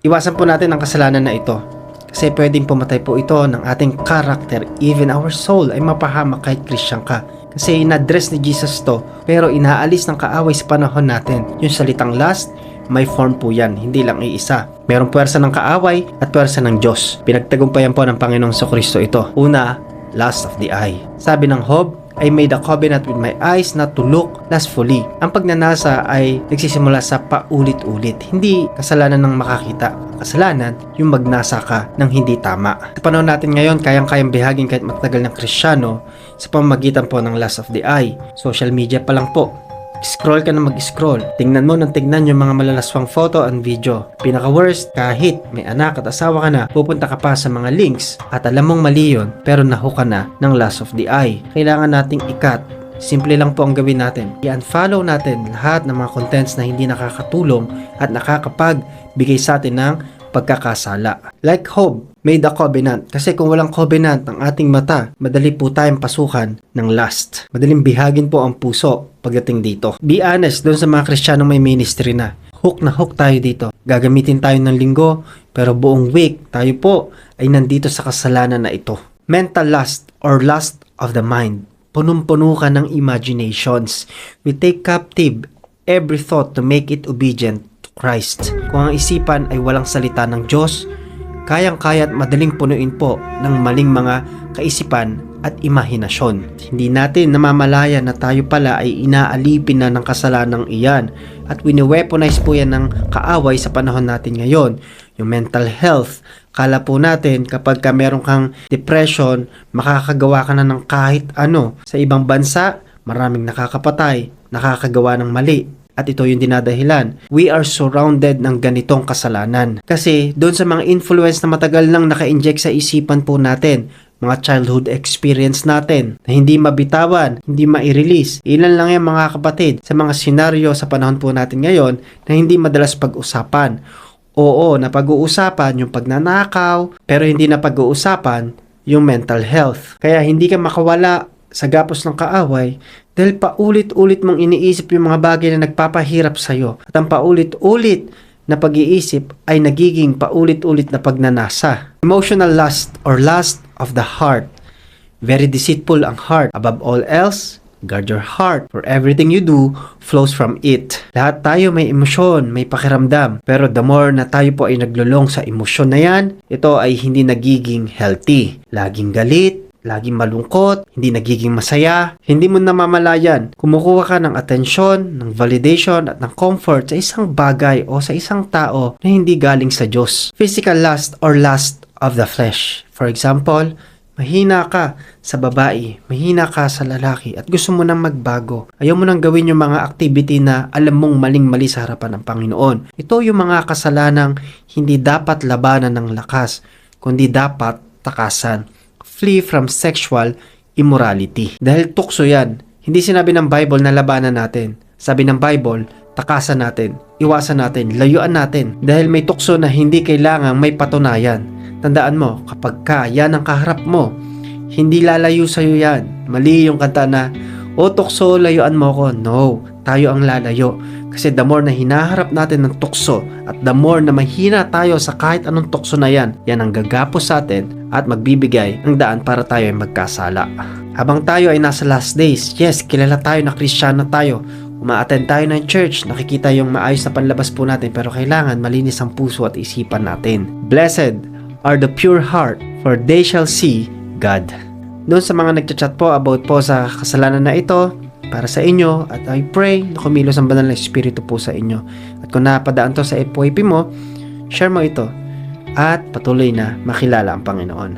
Iwasan po natin ang kasalanan na ito. Kasi pwedeng pumatay po ito ng ating character, even our soul ay mapahamak kahit Christian ka. Kasi in-address ni Jesus to, pero inaalis ng kaaway sa panahon natin. Yung salitang lust, may form po yan, hindi lang iisa. Merong puwersa ng kaaway at puwersa ng Diyos. Pinagtagumpayan po ng Panginoong Kristo ito. Una, lust of the eye. Sabi ng Job, I made a covenant with my eyes not to look lustfully. Ang pagnanasa ay nagsisimula sa paulit-ulit. Hindi kasalanan ng makakita. Kasalanan, yung magnasa ka ng hindi tama. Sa panahon natin ngayon, kayang-kayang bihagin kahit matagal ng Kristyano sa pamamagitan po ng lust of the eye. Social media pa lang po. Scroll ka na mag-scroll. Tingnan mo ng tingnan yung mga malalaswang photo and video. Pinaka-worst, kahit may anak at asawa ka na, pupunta ka pa sa mga links at alam mong mali yun, pero nahook ka na ng lust of the eye. Kailangan nating i-cut. Simple lang po ang gawin natin. I-unfollow natin lahat ng mga contents na hindi nakakatulong at nakakapagbigay sa atin ng pagkakasala. Like Job, made a covenant. Kasi kung walang covenant ng ating mata, madali po tayong pasukan ng lust. Madaling bihagin po ang puso pagdating dito. Be honest doon sa mga Kristiyanong may ministry na. Hook na hook tayo dito. Gagamitin tayo ng linggo, pero buong week tayo po ay nandito sa kasalanan na ito. Mental lust or lust of the mind. Punong-puno ka ng imaginations. We take captive every thought to make it obedient to Christ. Kung ang isipan ay walang salita ng Diyos, kayang-kaya at madaling punuin po ng maling mga kaisipan at imahinasyon. Hindi natin namamalaya na tayo pala ay inaalipin na ng kasalanang iyan at wini-weaponize po yan ng kaaway sa panahon natin ngayon. Yung mental health, kala po natin kapag ka meron kang depression, makakagawa ka na ng kahit ano. Sa ibang bansa, maraming nakakapatay, nakakagawa ng mali. At ito yung dinadahilan. We are surrounded ng ganitong kasalanan. Kasi doon sa mga influence na matagal nang naka-inject sa isipan po natin, mga childhood experience natin na hindi mabitawan, hindi ma-release. Ilan lang yan mga kapatid sa mga senaryo sa panahon po natin ngayon na hindi madalas pag-usapan. Oo, napag-uusapan yung pagnanakaw, pero hindi na pag-uusapan yung mental health. Kaya hindi ka makawala sa gapos ng kaaway dahil paulit-ulit mong iniisip yung mga bagay na nagpapahirap sa'yo. At ang paulit-ulit na pag-iisip ay nagiging paulit-ulit na pagnanasa. Emotional lust or lust of the heart. Very deceitful ang heart. Above all else, guard your heart, for everything you do flows from it. Lahat tayo may emosyon, may pakiramdam. Pero the more na tayo po ay naglulong sa emosyon na yan, ito ay hindi nagiging healthy. Laging galit, laging malungkot, hindi nagiging masaya, hindi mo namamalayan. Kumukuha ka ng atensyon, ng validation at ng comfort sa isang bagay o sa isang tao na hindi galing sa Diyos. Physical lust or lust of the flesh. For example, mahina ka sa babae, mahina ka sa lalaki at gusto mo nang magbago. Ayaw mo nang gawin yung mga activity na alam mong maling-mali sa harapan ng Panginoon. Ito yung mga kasalanang hindi dapat labanan ng lakas, kundi dapat takasan. Flee from sexual immorality. Dahil tukso yan. Hindi sinabi ng Bible na labanan natin. Sabi ng Bible, takasan natin, iwasan natin, layuan natin. Dahil may tukso na hindi kailangang may patunayan. Tandaan mo, kapag yan ang kaharap mo, hindi lalayo sa'yo yan. Mali yung kanta na, o tukso, layuan mo ko. No, tayo ang lalayo. Kasi the more na hinaharap natin ng tukso at the more na mahina tayo sa kahit anong tukso na yan, yan ang gagapos sa atin at magbibigay ng daan para tayo ay magkasala. Habang tayo ay nasa last days, yes, kilala tayo na Kristiyano tayo. Uma-attend tayo ng church, nakikita yung maayos na panlabas po natin, pero kailangan malinis ang puso at isipan natin. Blessed are the pure heart, for they shall see God. Doon sa mga nagchat-chat po about po sa kasalanan na ito, para sa inyo, at I pray na kumilos ang banal na Espiritu po sa inyo. At kung napadaan to sa FYP mo, share mo ito at patuloy na makilala ang Panginoon.